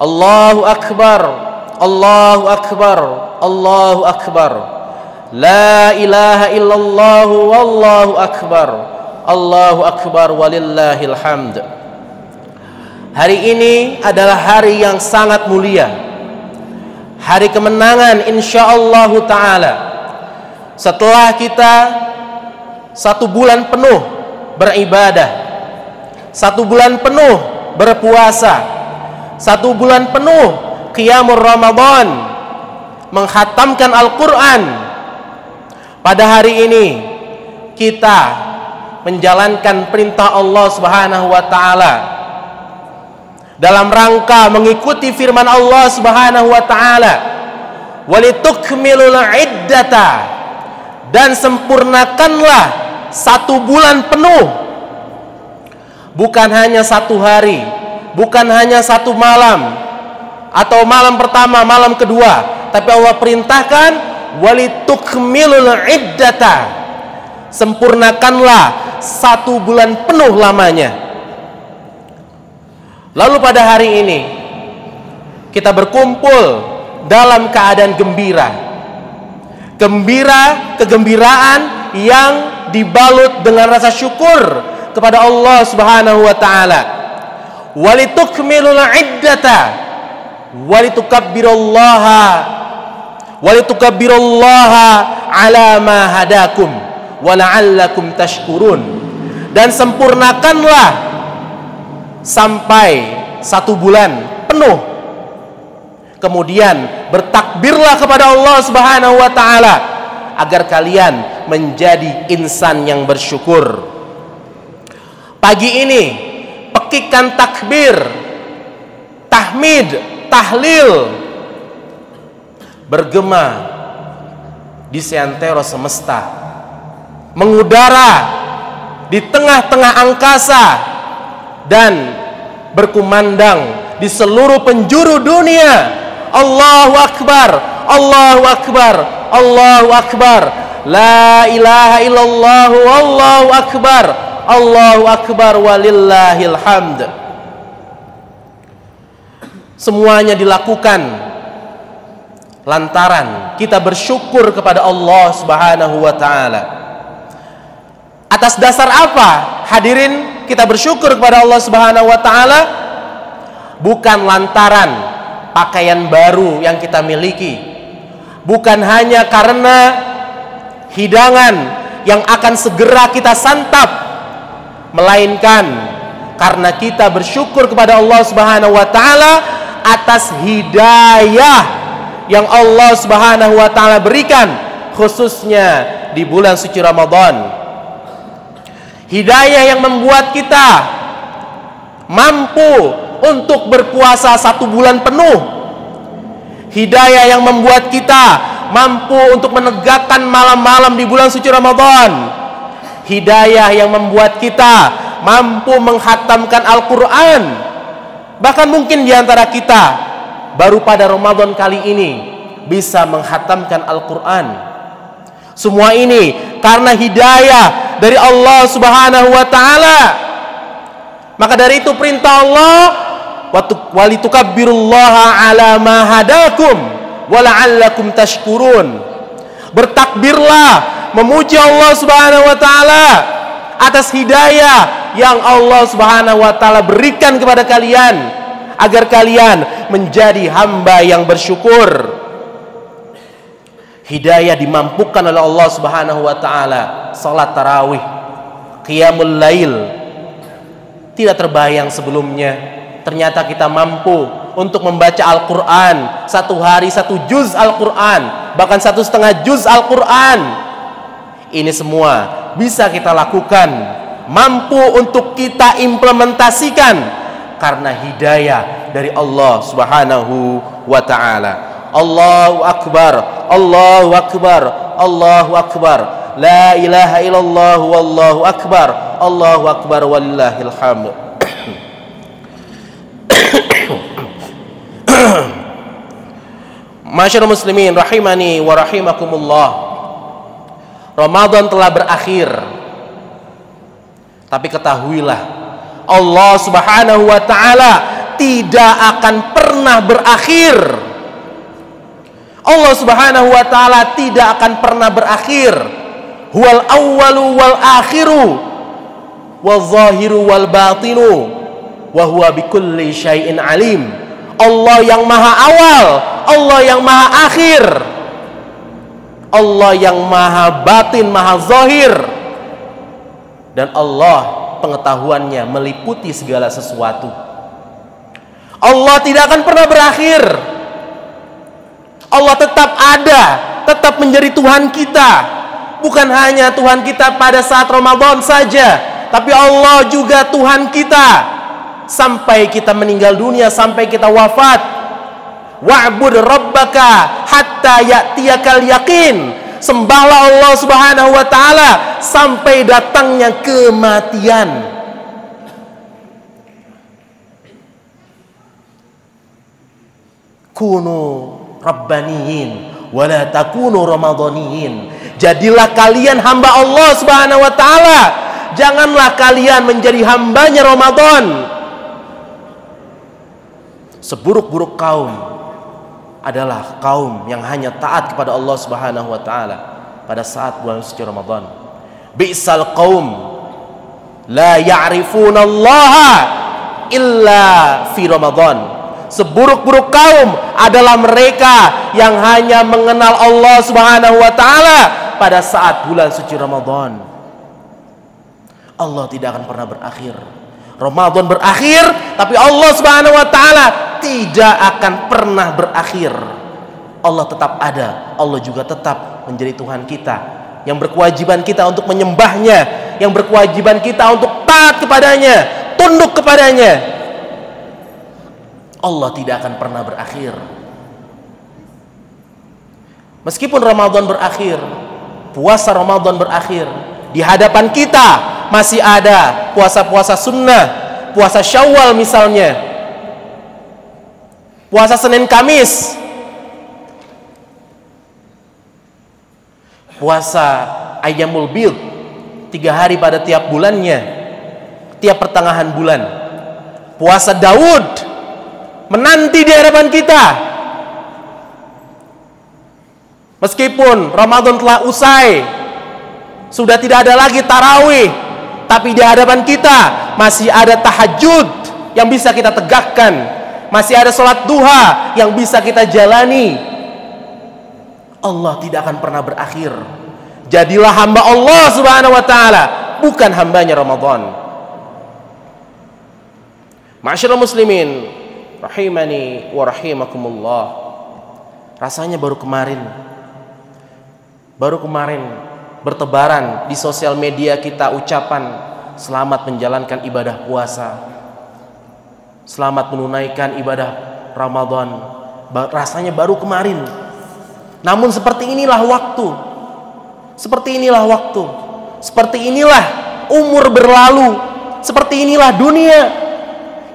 Allahu akbar, Allahu akbar, Allahu akbar. La ilaha illallah wallahu akbar, Allahu akbar walillahil hamd. Hari ini adalah hari yang sangat mulia, hari kemenangan insyaallah ta'ala. Setelah kita 1 bulan penuh beribadah, 1 bulan penuh berpuasa, 1 bulan penuh qiyamul Ramadan, menghatamkan Al-Quran, pada hari ini kita menjalankan perintah Allah Subhanahu wa ta'ala dalam rangka mengikuti firman Allah Subhanahu wa ta'ala, walitukmilul iddata, dan sempurnakanlah 1 bulan penuh, bukan hanya 1 hari, bukan hanya 1 malam atau malam pertama, malam kedua, tapi Allah perintahkan walitukmilul iddata, sempurnakanlah 1 bulan penuh lamanya. Lalu pada hari ini kita berkumpul dalam keadaan gembira, kegembiraan yang dibalut dengan rasa syukur kepada Allah Subhanahu wa ta'ala. Walitukmilul iddata walitukabbirullaha ala ma hadakum wa la'allakum tashkurun, dan sempurnakanlah sampai 1 bulan penuh, kemudian bertakbirlah kepada Allah Subhanahu wa ta'ala agar kalian menjadi insan yang bersyukur. Pagi ini pekikkan takbir, tahmid, tahlil bergema di seantero semesta, mengudara di tengah-tengah angkasa dan berkumandang di seluruh penjuru dunia. Allahu akbar, Allahu akbar, Allahu akbar. La ilaha illallah wallahu akbar, Allahu akbar walillahil hamd. Semuanya dilakukan lantaran kita bersyukur kepada Allah Subhanahu wa ta'ala. Atas dasar apa hadirin kita bersyukur kepada Allah Subhanahu wa ta'ala? Bukan lantaran pakaian baru yang kita miliki, bukan hanya karena hidangan yang akan segera kita santap, melainkan karena kita bersyukur kepada Allah Subhanahu wa ta'ala atas hidayah yang Allah Subhanahu wa ta'ala berikan, khususnya di bulan suci Ramadan. Hidayah yang membuat kita mampu untuk berpuasa 1 bulan penuh. Hidayah yang membuat kita mampu untuk menegakkan malam-malam di bulan suci Ramadan. Hidayah yang membuat kita mampu menghatamkan Al-Quran. Bahkan mungkin di antara kita baru pada Ramadan kali ini bisa menghatamkan Al-Quran. Semua ini karena hidayah dari Allah Subhanahu wa ta'ala. Maka dari itu perintah Allah, walitukabbirullaha ala ma hadakum wa la'allakum tashkurun. Bertakbirlah, memuji Allah Subhanahu wa ta'ala atas hidayah yang Allah Subhanahu wa ta'ala berikan kepada kalian, agar kalian menjadi hamba yang bersyukur. Hidayah dimampukan oleh Allah Subhanahu wa ta'ala. Salat tarawih, qiyamul lail, tidak terbayang sebelumnya ternyata kita mampu untuk membaca Al-Quran 1 hari 1 juz Al-Quran, bahkan 1,5 juz Al-Quran. Ini semua bisa kita lakukan, mampu untuk kita implementasikan karena hidayah dari Allah Subhanahu wa ta'ala. Allahu akbar, Allahu akbar, Allahu akbar. La ilaha illallah wallahu akbar, Allahu akbar walillahil hamd. Masyarul muslimin rahimani wa rahimakumullah. Ramadan telah berakhir, tapi ketahuilah Allah Subhanahu wa ta'ala tidak akan pernah berakhir. Allah Subhanahu wa taala tidak akan pernah berakhir. Huwal awwalu wal akhiru wal zahiru wal batinu wa huwa bikulli syai'in alim. Allah yang maha awal, Allah yang maha akhir, Allah yang maha batin, maha zahir, dan Allah pengetahuannya meliputi segala sesuatu. Allah tidak akan pernah berakhir. Allah tetap ada, tetap menjadi Tuhan kita. Bukan hanya Tuhan kita pada saat Ramadan saja, tapi Allah juga Tuhan kita sampai kita meninggal dunia, sampai kita wafat. Wa'bud rabbaka hatta ya'tiyakal yaqin. Sembahlah Allah Subhanahu wa taala sampai datangnya kematian. Kunu rabbaniyin wa la takunu ramadhaniyin. Jadilah kalian hamba Allah Subhanahu wa taala. Janganlah kalian menjadi hambanya Ramadan. Seburuk-buruk kaum adalah kaum yang hanya taat kepada Allah Subhanahu wa taala pada saat bulan suci Ramadan. Bi'sal qaum la ya'rifunallaha illa fi Ramadan. Seburuk-buruk kaum adalah mereka yang hanya mengenal Allah Subhanahu wa taala pada saat bulan suci Ramadan. Allah tidak akan pernah berakhir. Ramadan berakhir, tapi Allah Subhanahu wa taala tidak akan pernah berakhir. Allah tetap ada, Allah juga tetap menjadi Tuhan kita, yang berkewajiban kita untuk menyembahnya, yang berkewajiban kita untuk taat kepadanya, tunduk kepadanya. Allah tidak akan pernah berakhir. Meskipun Ramadan berakhir, puasa Ramadan berakhir, di hadapan kita masih ada puasa-puasa sunnah, puasa Syawal misalnya, puasa Senin Kamis, puasa Ayyamul Bid, 3 hari pada tiap bulannya, tiap pertengahan bulan. Puasa Daud menanti di hadapan kita. Meskipun Ramadan telah usai, sudah tidak ada lagi tarawih, tapi di hadapan kita masih ada tahajud yang bisa kita tegakkan, masih ada sholat duha yang bisa kita jalani. Allah tidak akan pernah berakhir. Jadilah hamba Allah Subhanahu wa taala, bukan hambanya Ramadan. Ma'asyiral muslimin rahimani wa rahimakumullah. Rasanya baru kemarin bertebaran di sosial media kita ucapan selamat menjalankan ibadah puasa, selamat menunaikan ibadah Ramadan. Rasanya baru kemarin. Namun seperti inilah waktu, seperti inilah umur berlalu, seperti inilah dunia.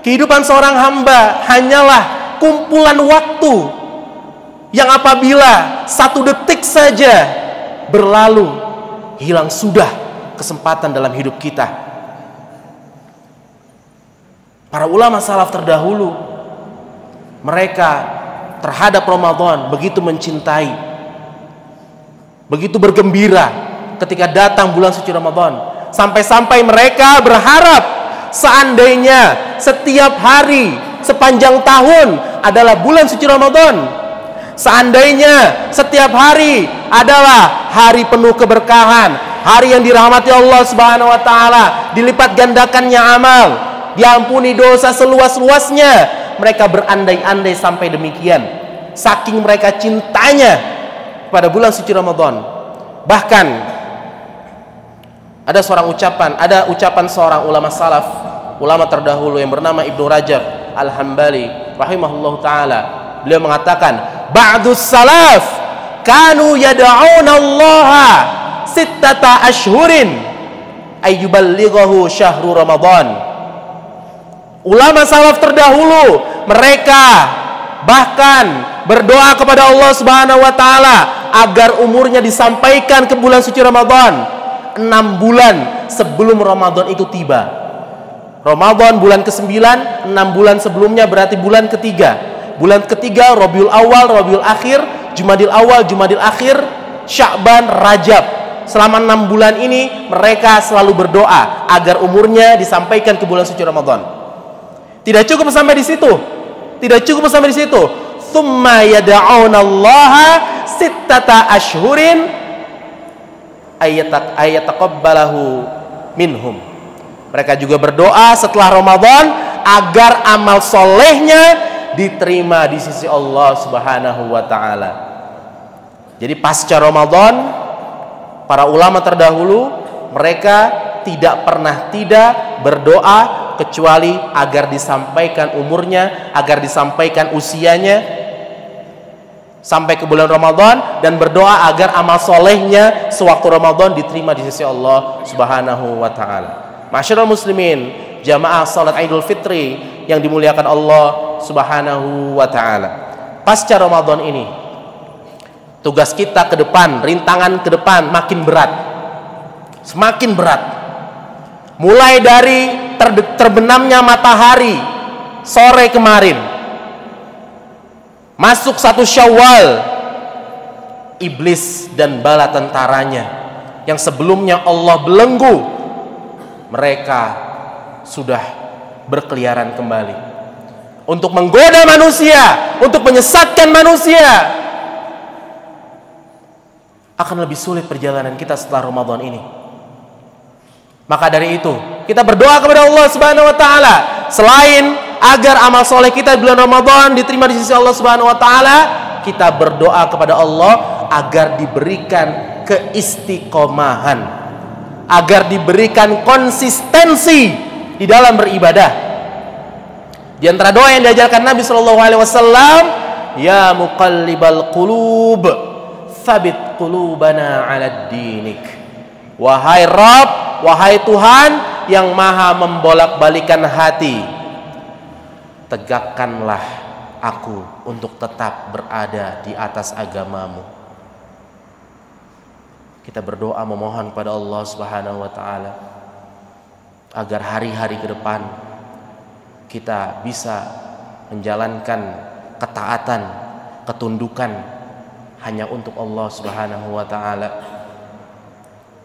Kehidupan seorang hamba hanyalah kumpulan waktu yang apabila 1 detik saja berlalu, hilang sudah kesempatan dalam hidup kita. Para ulama salaf terdahulu, mereka terhadap Ramadan begitu mencintai, begitu bergembira ketika datang bulan suci Ramadan, sampai-sampai mereka berharap seandainya setiap hari sepanjang tahun adalah bulan suci Ramadan, seandainya setiap hari adalah hari penuh keberkahan, hari yang dirahmati Allah Subhanahu wa taala, dilipat gandakannya amal, diampuni dosa seluas-luasnya. Mereka berandai-andai sampai demikian, saking mereka cintanya pada bulan suci Ramadan. Bahkan ada ucapan seorang ulama salaf, ulama terdahulu yang bernama Ibnu Rajab Al-Hambali rahimahullahu taala. Beliau mengatakan, ba'dus salaf kanu yad'una Allah sittata ashhurin ayyuballighahu syahru Ramadan. Ulama salaf terdahulu, mereka bahkan berdoa kepada Allah Subhanahu wa taala agar umurnya disampaikan ke bulan suci Ramadan 6 bulan sebelum Ramadan itu tiba. Ramadan bulan ke-9, 6 bulan sebelumnya berarti bulan ketiga. Bulan ketiga Rabiul Awal, Rabiul Akhir, Jumadil Awal, Jumadil Akhir, Sya'ban, Rajab. Selama 6 bulan ini mereka selalu berdoa agar umurnya disampaikan ke bulan suci Ramadan. Tidak cukup sampai di situ. Tidak cukup sampai di situ. Tsumma yad'unallaha sittata ashhurin ayataqabbalahu minhum. Mereka juga berdoa setelah Ramadan agar amal solehnya diterima di sisi Allah Subhanahu wa ta'ala. Jadi pasca Ramadan, para ulama terdahulu mereka tidak pernah tidak berdoa kecuali agar disampaikan umurnya, agar disampaikan usianya sampai ke bulan Ramadan, dan berdoa agar amal solehnya sewaktu Ramadan diterima di sisi Allah Subhanahu wa ta'ala. Masyarul muslimin, jamaah salat Idul Fitri yang dimuliakan Allah Subhanahu wa ta'ala. Pasca Ramadan ini, tugas kita ke depan, rintangan ke depan makin berat. Semakin berat. Mulai dari terbenamnya matahari sore kemarin, masuk 1 Syawal, iblis dan bala tentaranya yang sebelumnya Allah belenggu, mereka sudah berkeliaran kembali untuk menggoda manusia, untuk menyesatkan manusia. Akan lebih sulit perjalanan kita setelah Ramadan ini. Maka dari itu kita berdoa kepada Allah Subhanahu wa ta'ala, selain agar amal soleh kita di bulan Ramadan diterima di sisi Allah Subhanahu wa ta'ala, kita berdoa kepada Allah agar diberikan keistiqomahan, agar diberikan konsistensi di dalam beribadah. Di antara doa yang diajarkan Nabi SAW, ya muqallibal qulub thabit qulubana ala dinik. Wahai Rabb, wahai Tuhan yang maha membolak-balikan hati, tegakkanlah aku untuk tetap berada di atas agamamu. Kita berdoa memohon kepada Allah Subhanahu wa ta'ala agar hari-hari ke depan kita bisa menjalankan ketaatan, ketundukan hanya untuk Allah Subhanahu wa ta'ala.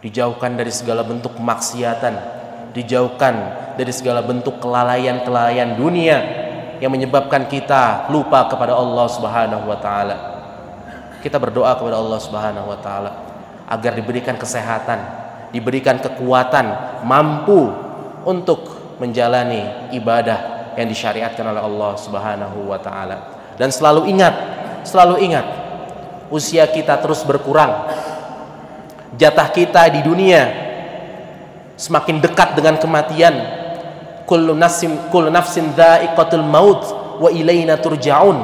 Dijauhkan dari segala bentuk kemaksiatan, dijauhkan dari segala bentuk kelalaian-kelalaian dunia yang menyebabkan kita lupa kepada Allah Subhanahu wa ta'ala. Kita berdoa kepada Allah Subhanahu wa ta'ala agar diberikan kesehatan, diberikan kekuatan, mampu untuk menjalani ibadah yang disyariatkan oleh Allah Subhanahu wa ta'ala. Dan selalu ingat, usia kita terus berkurang. Jatah kita di dunia semakin dekat dengan kematian. Kullu nafsin dha'iqatul maut wa ilaina turja'un.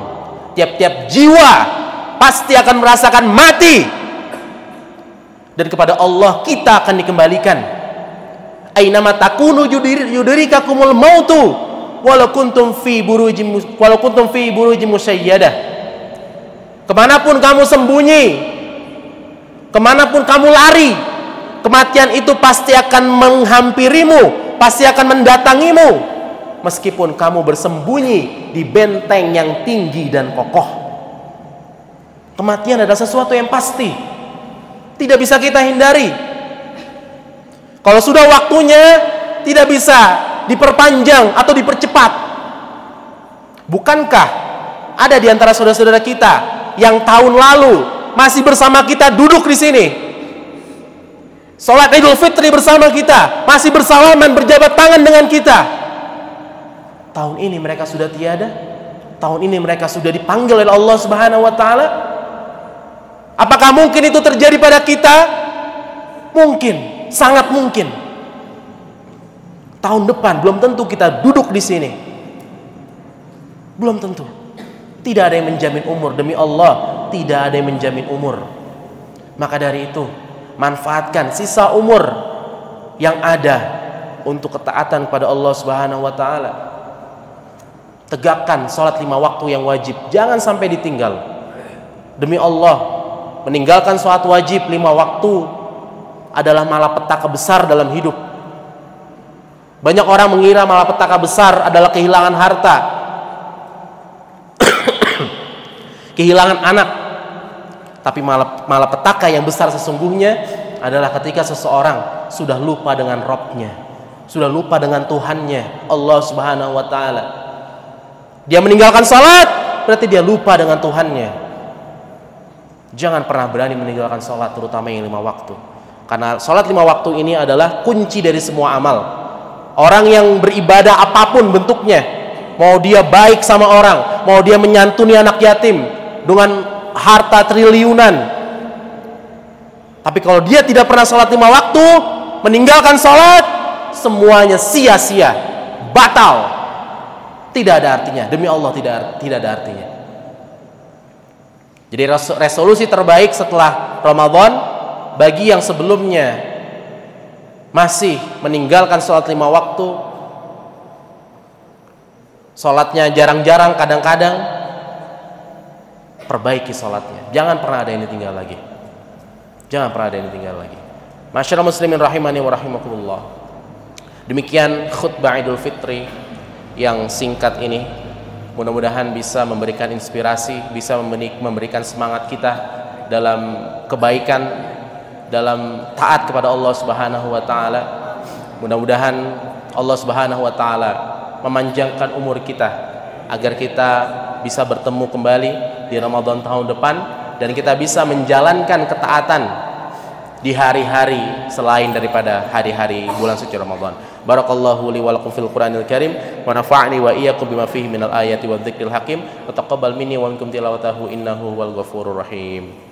Tiap-tiap jiwa pasti akan merasakan mati, dan kepada Allah kita akan dikembalikan. Ainama takunu yudrikakumul mautu walau kuntum fi burujim musayyadah. Kemanapun kamu sembunyi, kemanapun kamu lari, kematian itu pasti akan menghampirimu, pasti akan mendatangimu, meskipun kamu bersembunyi di benteng yang tinggi dan kokoh. Kematian adalah sesuatu yang pasti, tidak bisa kita hindari. Kalau sudah waktunya, tidak bisa diperpanjang atau dipercepat. Bukankah ada di antara saudara-saudara kita yang tahun lalu masih bersama kita duduk di sini, sholat Idul Fitri bersama kita, masih bersalaman, berjabat tangan dengan kita? Tahun ini mereka sudah tiada. Tahun ini mereka sudah dipanggil oleh Allah Subhanahu wa ta'ala. Apakah mungkin itu terjadi pada kita? Mungkin, sangat mungkin. Tahun depan belum tentu kita duduk di sini. Belum tentu. Tidak ada yang menjamin umur, demi Allah, tidak ada yang menjamin umur. Maka dari itu, manfaatkan sisa umur yang ada untuk ketaatan kepada Allah Subhanahu wa ta'ala. Tegakkan sholat 5 waktu yang wajib, jangan sampai ditinggal. Demi Allah, meninggalkan sholat wajib 5 waktu adalah malapetaka besar dalam hidup. Banyak orang mengira malapetaka besar adalah kehilangan harta, kehilangan anak. Tapi malapetaka yang besar sesungguhnya adalah ketika seseorang sudah lupa dengan Rabb-nya, sudah lupa dengan Tuhannya, Allah Subhanahu wa taala. Dia meninggalkan salat, berarti dia lupa dengan Tuhannya. Jangan pernah berani meninggalkan salat, terutama yang 5 waktu. Karena salat 5 waktu ini adalah kunci dari semua amal. Orang yang beribadah apapun bentuknya, mau dia baik sama orang, mau dia menyantuni anak yatim dengan harta triliunan, tapi kalau dia tidak pernah sholat 5 waktu, meninggalkan sholat, semuanya sia-sia, batal, tidak ada artinya. Demi Allah tidak ada artinya. Jadi resolusi terbaik setelah Ramadan bagi yang sebelumnya masih meninggalkan sholat 5 waktu, sholatnya jarang-jarang, kadang-kadang, perbaiki sholatnya. Jangan pernah ada yang ditinggal lagi. Jangan pernah ada yang ditinggal lagi. Masyaallah muslimin rahimani wa rahimakumullah. Demikian khutbah Idul Fitri yang singkat ini. Mudah-mudahan bisa memberikan inspirasi, bisa memberikan semangat kita dalam kebaikan, dalam taat kepada Allah Subhanahu wa taala. Mudah-mudahan Allah Subhanahu wa taala memanjangkan umur kita agar kita bisa bertemu kembali di Ramadan tahun depan dan kita bisa menjalankan ketaatan di hari-hari selain daripada hari-hari bulan suci Ramadan. Barakallahu li wa lakum fil Qur'anil Karim wa nafa'ni wa iyyakum bima fihi minal ayati wadh-dzikril hakim wa taqabbal minni wa minkum tilawatahu innahu huwal ghafurur rahim.